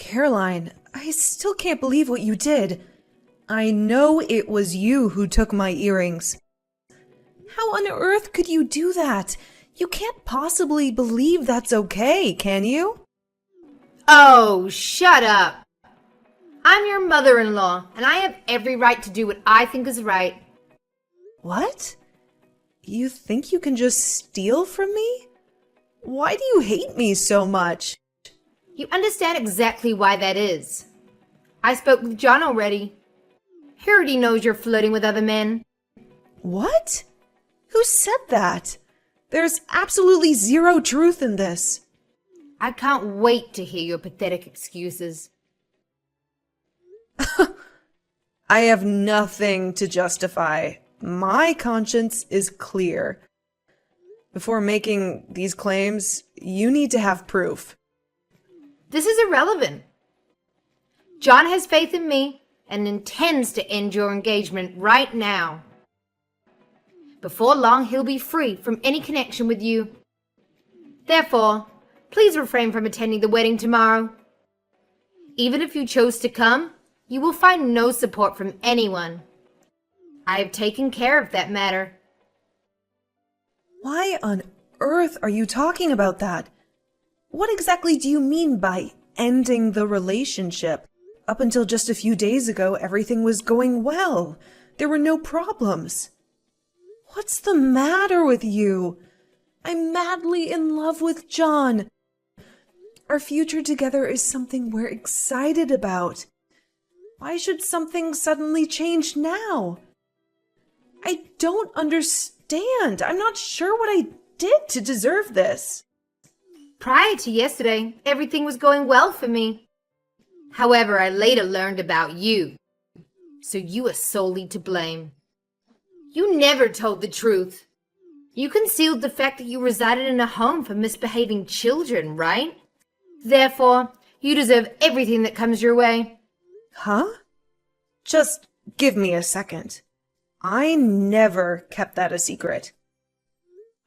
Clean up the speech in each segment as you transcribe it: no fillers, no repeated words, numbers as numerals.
Caroline, I still can't believe what you did. I know it was you who took my earrings. How on earth could you do that? You can't possibly believe that's okay, can you? Oh, shut up. I'm your mother-in-law, and I have every right to do what I think is right. What? You think you can just steal from me? Why do you hate me so much? You understand exactly why that is. I spoke with John already. He already knows you're flirting with other men. What? Who said that? There's absolutely zero truth in this. I can't wait to hear your pathetic excuses. I have nothing to justify. My conscience is clear. Before making these claims, you need to have proof. This is irrelevant. John has faith in me and intends to end your engagement right now. Before long, he'll be free from any connection with you. Therefore, please refrain from attending the wedding tomorrow. Even if you chose to come, you will find no support from anyone. I have taken care of that matter. Why on earth are you talking about that? What exactly do you mean by ending the relationship? Up until just a few days ago, everything was going well. There were no problems. What's the matter with you? I'm madly in love with John. Our future together is something we're excited about. Why should something suddenly change now? I don't understand. I'm not sure what I did to deserve this. Prior to yesterday, everything was going well for me. However, I later learned about you. So you are solely to blame. You never told the truth. You concealed the fact that you resided in a home for misbehaving children, right? Therefore, you deserve everything that comes your way. Huh? Just give me a second. I never kept that a secret.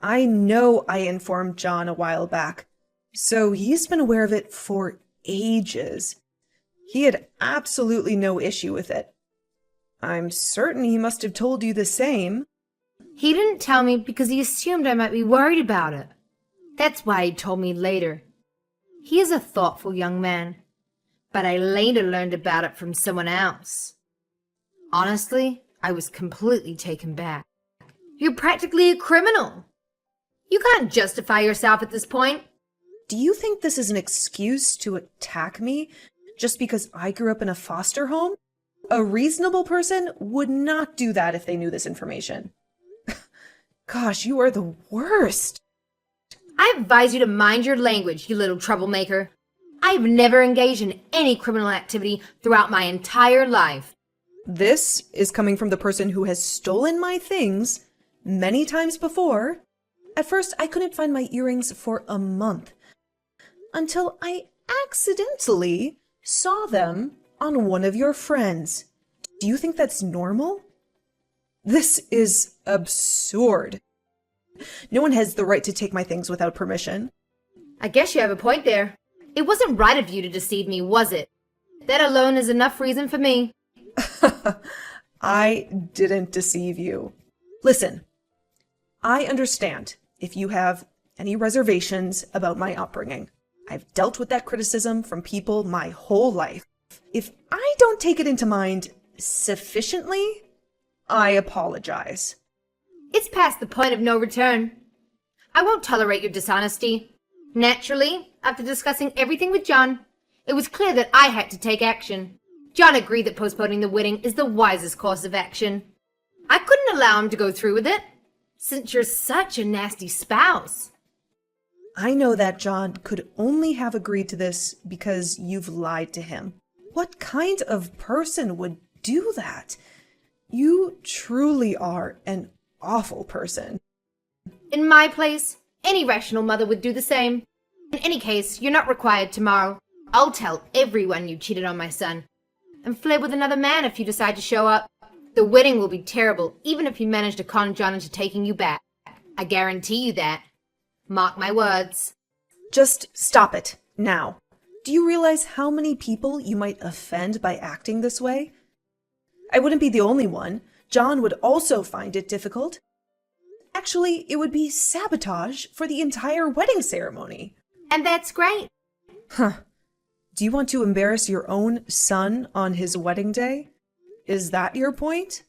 I know I informed John a while back, so he's been aware of it for ages. He had absolutely no issue with it. I'm certain he must have told you the same. He didn't tell me because he assumed I might be worried about it. That's why he told me later. He is a thoughtful young man, but I later learned about it from someone else. Honestly, I was completely taken back. You're practically a criminal. You can't justify yourself at this point. Do you think this is an excuse to attack me just because I grew up in a foster home? A reasonable person would not do that if they knew this information. Gosh, you are the worst. I advise you to mind your language, you little troublemaker. I've never engaged in any criminal activity throughout my entire life. This is coming from the person who has stolen my things many times before. At first, I couldn't find my earrings for a month until I accidentally saw them on one of your friends. Do you think that's normal? This is absurd. No one has the right to take my things without permission. I guess you have a point there. It wasn't right of you to deceive me, was it? That alone is enough reason for me. I didn't deceive you. Listen, I understand if you have any reservations about my upbringing. I've dealt with that criticism from people my whole life. If I don't take it into mind sufficiently, I apologize. It's past the point of no return. I won't tolerate your dishonesty. Naturally, after discussing everything with John, it was clear that I had to take action. John agreed that postponing the wedding is the wisest course of action. I couldn't allow him to go through with it, since you're such a nasty spouse. I know that John could only have agreed to this because you've lied to him. What kind of person would do that? You truly are an awful person. In my place, any rational mother would do the same. In any case, you're not required tomorrow. I'll tell everyone you cheated on my son. And fled with another man if you decide to show up. The wedding will be terrible, even if you manage to con John into taking you back. I guarantee you that. Mark my words. Just stop it, now. Do you realize how many people you might offend by acting this way? I wouldn't be the only one. John would also find it difficult. Actually, it would be sabotage for the entire wedding ceremony. And that's great. Huh. Do you want to embarrass your own son on his wedding day? Is that your point?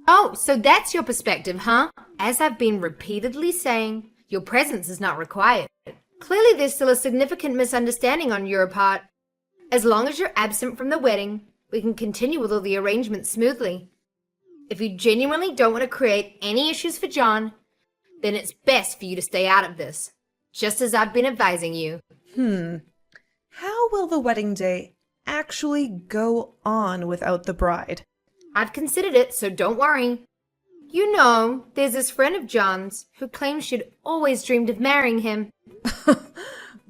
Oh, so that's your perspective, huh? As I've been repeatedly saying, your presence is not required. Clearly there's still a significant misunderstanding on your part. As long as you're absent from the wedding, we can continue with all the arrangements smoothly. If you genuinely don't want to create any issues for John, then it's best for you to stay out of this, just as I've been advising you. How will the wedding day actually go on without the bride? I've considered it, so don't worry. You know, there's this friend of John's who claims she'd always dreamed of marrying him.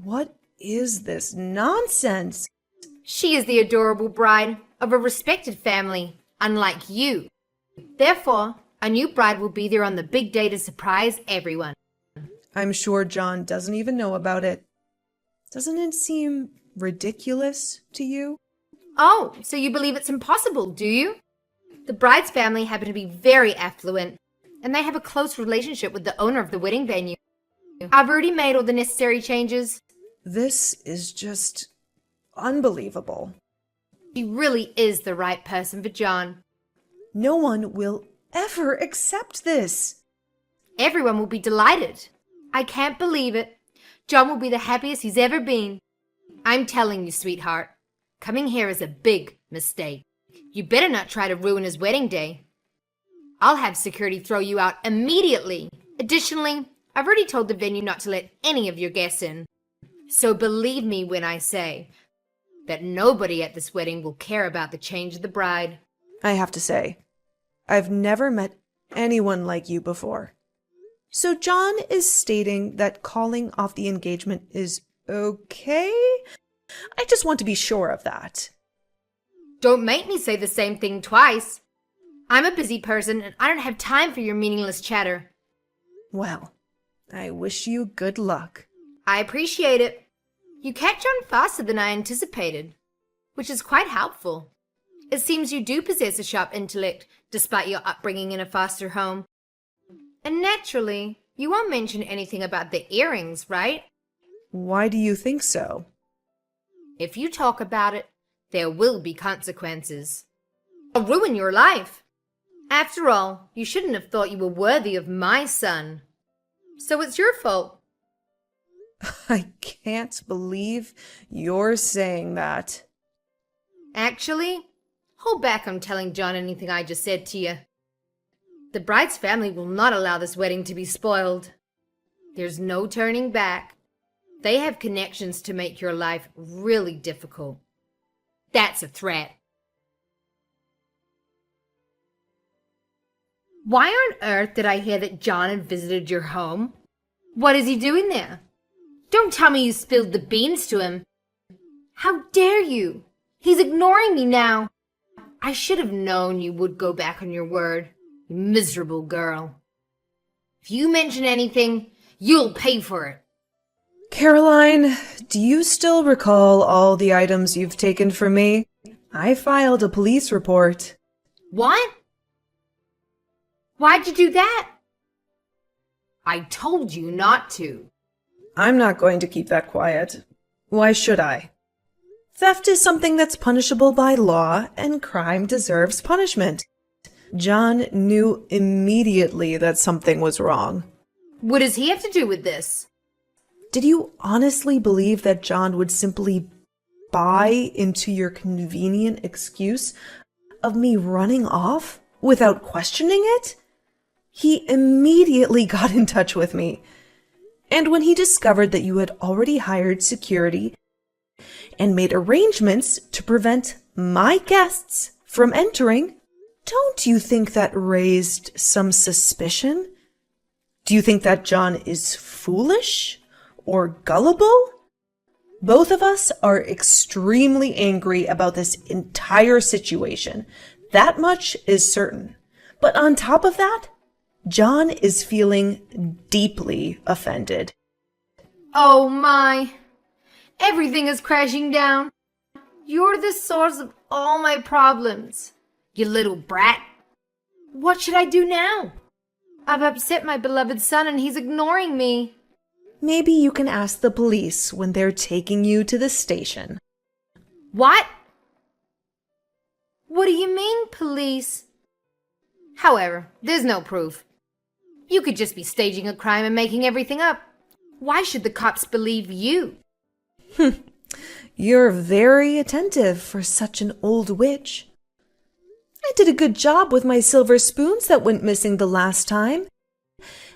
What is this nonsense? She is the adorable bride of a respected family, unlike you. Therefore, a new bride will be there on the big day to surprise everyone. I'm sure John doesn't even know about it. Doesn't it seem ridiculous to you? Oh, so you believe it's impossible, do you? The bride's family happen to be very affluent, and they have a close relationship with the owner of the wedding venue. I've already made all the necessary changes. This is just unbelievable. She really is the right person for John. No one will ever accept this. Everyone will be delighted. I can't believe it. John will be the happiest he's ever been. I'm telling you, sweetheart, coming here is a big mistake. You better not try to ruin his wedding day. I'll have security throw you out immediately. Additionally, I've already told the venue not to let any of your guests in. So believe me when I say that nobody at this wedding will care about the change of the bride. I have to say, I've never met anyone like you before. So John is stating that calling off the engagement is okay? I just want to be sure of that. Don't make me say the same thing twice. I'm a busy person and I don't have time for your meaningless chatter. Well, I wish you good luck. I appreciate it. You catch on faster than I anticipated, which is quite helpful. It seems you do possess a sharp intellect, despite your upbringing in a foster home. And naturally, you won't mention anything about the earrings, right? Why do you think so? If you talk about it, there will be consequences. I'll ruin your life. After all, you shouldn't have thought you were worthy of my son. So it's your fault. I can't believe you're saying that. Actually, hold back on telling John anything I just said to you. The bride's family will not allow this wedding to be spoiled. There's no turning back. They have connections to make your life really difficult. That's a threat. Why on earth did I hear that John had visited your home? What is he doing there? Don't tell me you spilled the beans to him. How dare you? He's ignoring me now. I should have known you would go back on your word, you miserable girl. If you mention anything, you'll pay for it. Caroline, do you still recall all the items you've taken from me? I filed a police report. What? Why'd you do that? I told you not to. I'm not going to keep that quiet. Why should I? Theft is something that's punishable by law, and crime deserves punishment. John knew immediately that something was wrong. What does he have to do with this? Did you honestly believe that John would simply buy into your convenient excuse of me running off without questioning it? He immediately got in touch with me. And when he discovered that you had already hired security and made arrangements to prevent my guests from entering, don't you think that raised some suspicion? Do you think that John is foolish or gullible? Both of us are extremely angry about this entire situation. That much is certain. But on top of that, John is feeling deeply offended. Oh my. Everything is crashing down. You're the source of all my problems. You little brat. What should I do now? I've upset my beloved son and he's ignoring me. Maybe you can ask the police when they're taking you to the station. What? What do you mean, police? However, there's no proof. You could just be staging a crime and making everything up. Why should the cops believe you? You're very attentive for such an old witch. I did a good job with my silver spoons that went missing the last time.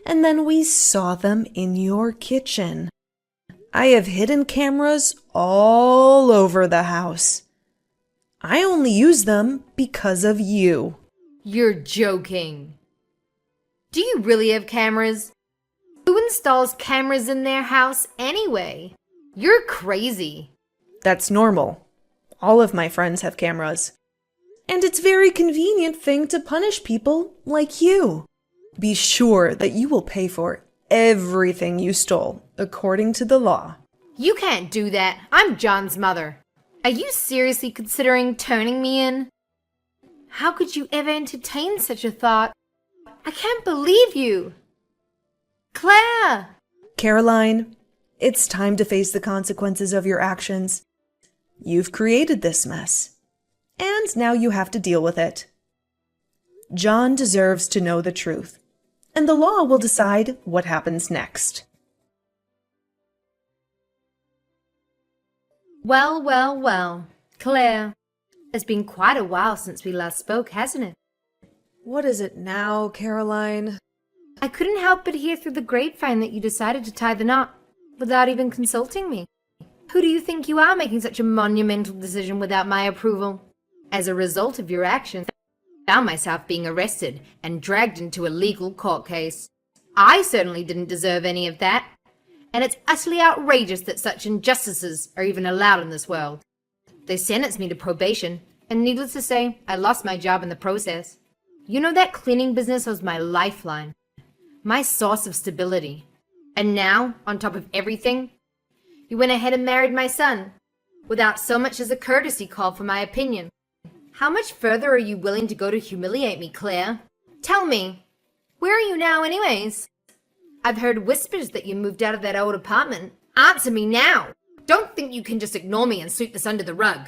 And then we saw them in your kitchen. I have hidden cameras all over the house. I only use them because of you. You're joking. Do you really have cameras? Who installs cameras in their house anyway? You're crazy. That's normal. All of my friends have cameras. And it's a very convenient thing to punish people like you. Be sure that you will pay for everything you stole, according to the law. You can't do that. I'm John's mother. Are you seriously considering turning me in? How could you ever entertain such a thought? I can't believe you. Claire! Caroline, it's time to face the consequences of your actions. You've created this mess, and now you have to deal with it. John deserves to know the truth, and the law will decide what happens next. Well, well, well. Claire, it's been quite a while since we last spoke, hasn't it? What is it now, Caroline? I couldn't help but hear through the grapevine that you decided to tie the knot without even consulting me. Who do you think you are, making such a monumental decision without my approval? As a result of your actions, I found myself being arrested and dragged into a legal court case. I certainly didn't deserve any of that. And it's utterly outrageous that such injustices are even allowed in this world. They sentenced me to probation, and needless to say, I lost my job in the process. You know, that cleaning business was my lifeline, my source of stability. And now, on top of everything, you went ahead and married my son, without so much as a courtesy call for my opinion. How much further are you willing to go to humiliate me, Claire? Tell me, where are you now anyways? I've heard whispers that you moved out of that old apartment. Answer me now! Don't think you can just ignore me and sweep this under the rug.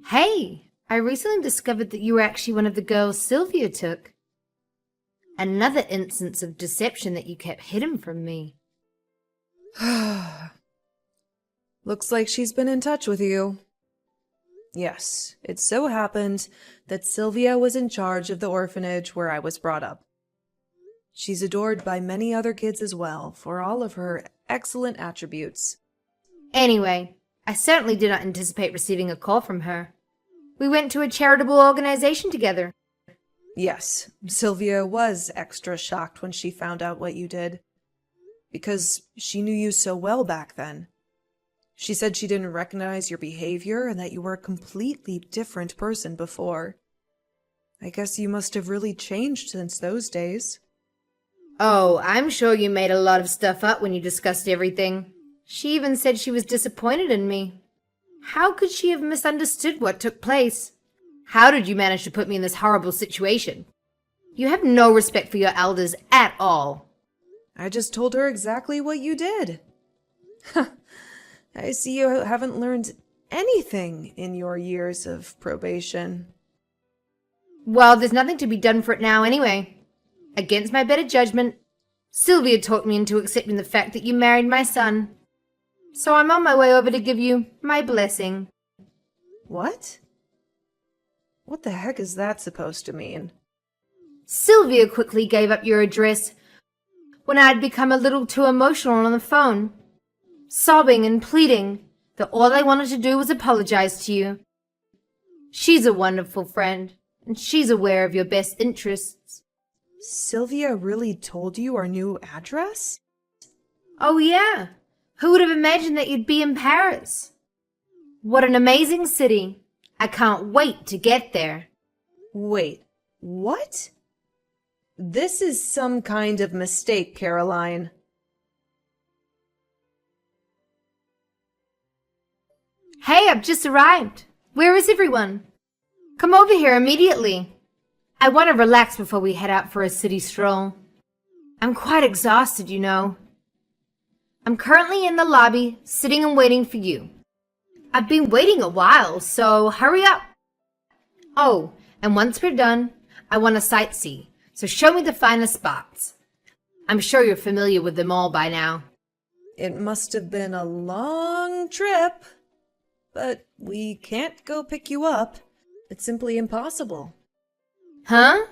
Hey, I recently discovered that you were actually one of the girls Sylvia took. Another instance of deception that you kept hidden from me. Looks like she's been in touch with you. Yes, it so happened that Sylvia was in charge of the orphanage where I was brought up. She's adored by many other kids as well for all of her excellent attributes. Anyway, I certainly did not anticipate receiving a call from her. We went to a charitable organization together. Yes, Sylvia was extra shocked when she found out what you did, because she knew you so well back then. She said she didn't recognize your behavior and that you were a completely different person before. I guess you must have really changed since those days. Oh, I'm sure you made a lot of stuff up when you discussed everything. She even said she was disappointed in me. How could she have misunderstood what took place? How did you manage to put me in this horrible situation? You have no respect for your elders at all. I just told her exactly what you did. I see you haven't learned anything in your years of probation. Well, there's nothing to be done for it now anyway. Against my better judgment, Sylvia talked me into accepting the fact that you married my son. So I'm on my way over to give you my blessing. What? What the heck is that supposed to mean? Sylvia quickly gave up your address when I had become a little too emotional on the phone, sobbing and pleading that all I wanted to do was apologize to you. She's a wonderful friend, and she's aware of your best interests. Sylvia really told you our new address? Oh yeah, who would have imagined that you'd be in Paris? What an amazing city. I can't wait to get there. Wait, what? This is some kind of mistake, Caroline. Hey, I've just arrived. Where is everyone? Come over here immediately. I want to relax before we head out for a city stroll. I'm quite exhausted, you know. I'm currently in the lobby, sitting and waiting for you. I've been waiting a while, so hurry up. Oh, and once we're done, I want to sightsee, so show me the finest spots. I'm sure you're familiar with them all by now. It must have been a long trip, but we can't go pick you up. It's simply impossible. Huh?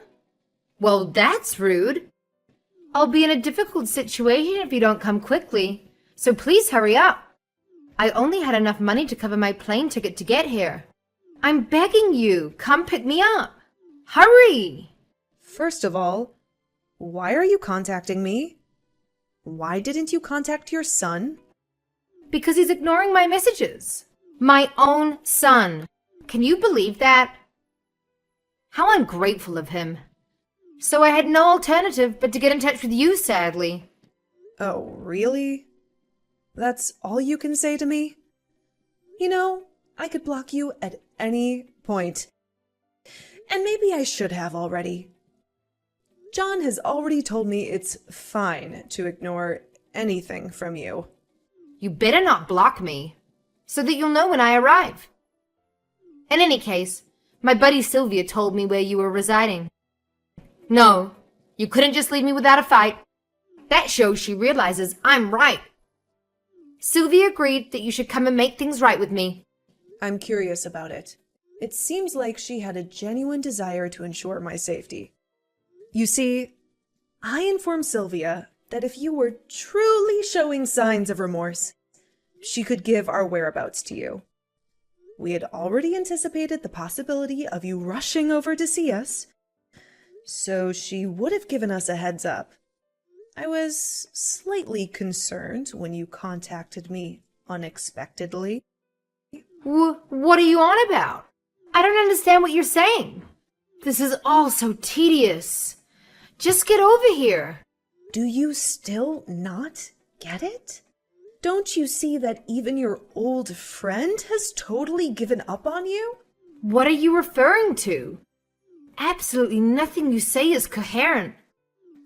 Well, that's rude. I'll be in a difficult situation if you don't come quickly, so please hurry up. I only had enough money to cover my plane ticket to get here. I'm begging you, come pick me up. Hurry! First of all, why are you contacting me? Why didn't you contact your son? Because he's ignoring my messages. My own son. Can you believe that? How ungrateful of him. So I had no alternative but to get in touch with you, sadly. Oh, really? That's all you can say to me? You know, I could block you at any point. And maybe I should have already. John has already told me it's fine to ignore anything from you. You better not block me, so that you'll know when I arrive. In any case, my buddy Sylvia told me where you were residing. No, you couldn't just leave me without a fight. That shows she realizes I'm right. Sylvia agreed that you should come and make things right with me. I'm curious about it. It seems like she had a genuine desire to ensure my safety. You see, I informed Sylvia that if you were truly showing signs of remorse, she could give our whereabouts to you. We had already anticipated the possibility of you rushing over to see us, so she would have given us a heads up. I was slightly concerned when you contacted me unexpectedly. What are you on about? I don't understand what you're saying. This is all so tedious. Just get over here. Do you still not get it? Don't you see that even your old friend has totally given up on you? What are you referring to? Absolutely nothing you say is coherent.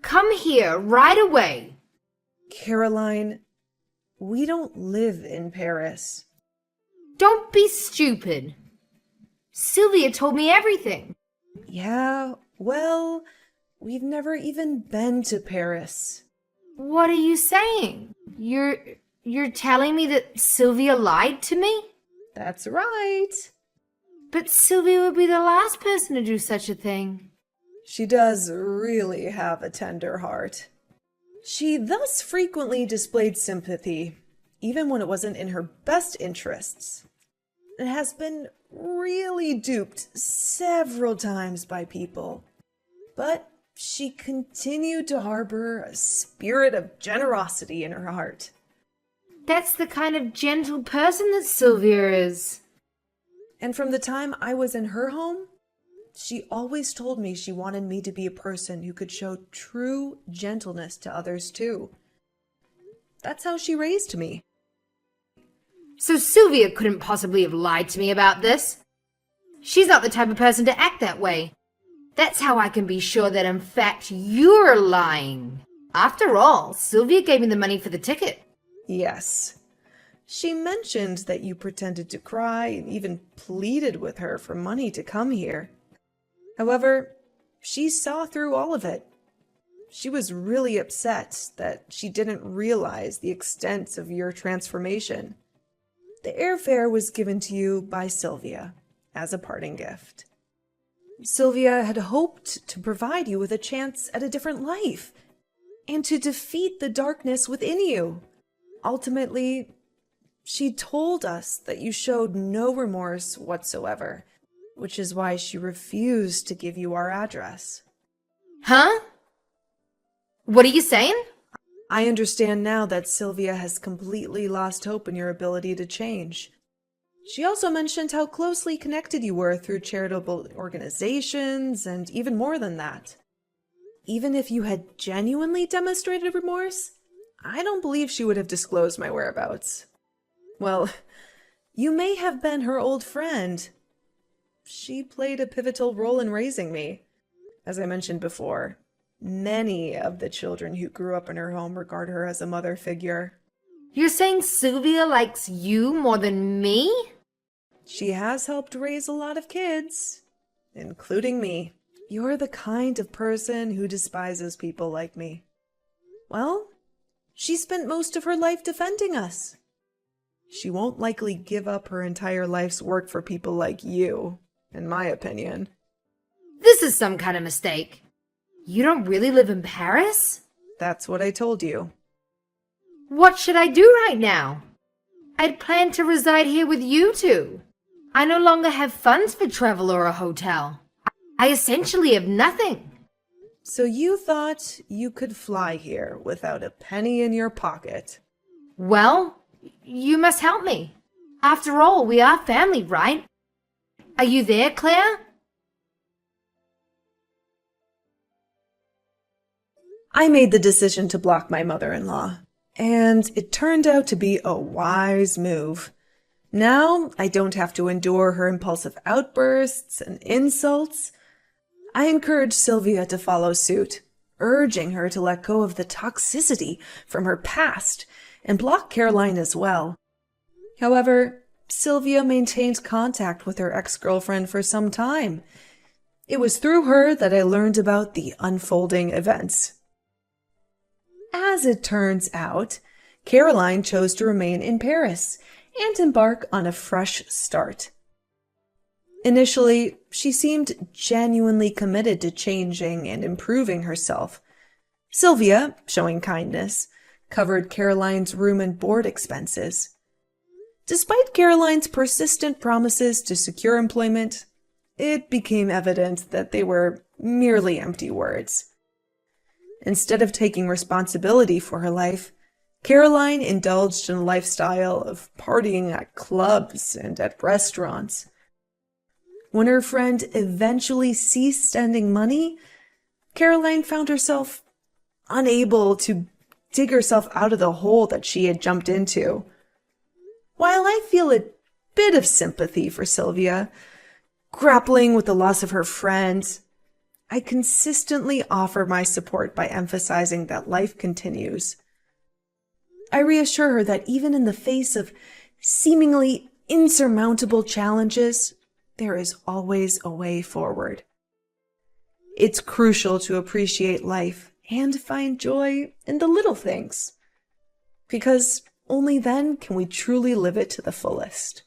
Come here right away. Caroline, we don't live in Paris. Don't be stupid. Sylvia told me everything. Yeah, well, we've never even been to Paris. What are you saying? You're telling me that Sylvia lied to me? That's right. But Sylvia would be the last person to do such a thing. She does really have a tender heart. She thus frequently displayed sympathy, even when it wasn't in her best interests, and has been really duped several times by people. But she continued to harbor a spirit of generosity in her heart. That's the kind of gentle person that Sylvia is. And from the time I was in her home, she always told me she wanted me to be a person who could show true gentleness to others too. That's how she raised me. So Sylvia couldn't possibly have lied to me about this. She's not the type of person to act that way. That's how I can be sure that in fact you're lying. After all, Sylvia gave me the money for the ticket. Yes. She mentioned that you pretended to cry and even pleaded with her for money to come here. However, she saw through all of it. She was really upset that she didn't realize the extent of your transformation. The airfare was given to you by Sylvia as a parting gift. Sylvia had hoped to provide you with a chance at a different life and to defeat the darkness within you. Ultimately, she told us that you showed no remorse whatsoever, which is why she refused to give you our address. Huh? What are you saying? I understand now that Sylvia has completely lost hope in your ability to change. She also mentioned how closely connected you were through charitable organizations and even more than that. Even if you had genuinely demonstrated remorse, I don't believe she would have disclosed my whereabouts. Well, You may have been her old friend. She played a pivotal role in raising me. As I mentioned before, many of the children who grew up in her home regard her as a mother figure. You're saying Sylvia likes you more than me? She has helped raise a lot of kids, including me. You're the kind of person who despises people like me. Well, she spent most of her life defending us. She won't likely give up her entire life's work for people like you, in my opinion. This is some kind of mistake. You don't really live in Paris? That's what I told you. What should I do right now? I'd planned to reside here with you two. I no longer have funds for travel or a hotel. I essentially have nothing. So you thought you could fly here without a penny in your pocket? Well, you must help me. After all, we are family, right? Are you there, Claire? I made the decision to block my mother-in-law, and it turned out to be a wise move. Now I don't have to endure her impulsive outbursts and insults. I encouraged Sylvia to follow suit, urging her to let go of the toxicity from her past and block Caroline as well. However, Sylvia maintained contact with her ex-girlfriend for some time. It was through her that I learned about the unfolding events. As it turns out, Caroline chose to remain in Paris and embark on a fresh start. Initially, she seemed genuinely committed to changing and improving herself. Sylvia, showing kindness, covered Caroline's room and board expenses. Despite Caroline's persistent promises to secure employment, it became evident that they were merely empty words. Instead of taking responsibility for her life, Caroline indulged in a lifestyle of partying at clubs and at restaurants. When her friend eventually ceased sending money, Caroline found herself unable to dig herself out of the hole that she had jumped into. While I feel a bit of sympathy for Sylvia, grappling with the loss of her friend, I consistently offer my support by emphasizing that life continues. I reassure her that even in the face of seemingly insurmountable challenges, there is always a way forward. It's crucial to appreciate life and find joy in the little things, because only then can we truly live it to the fullest.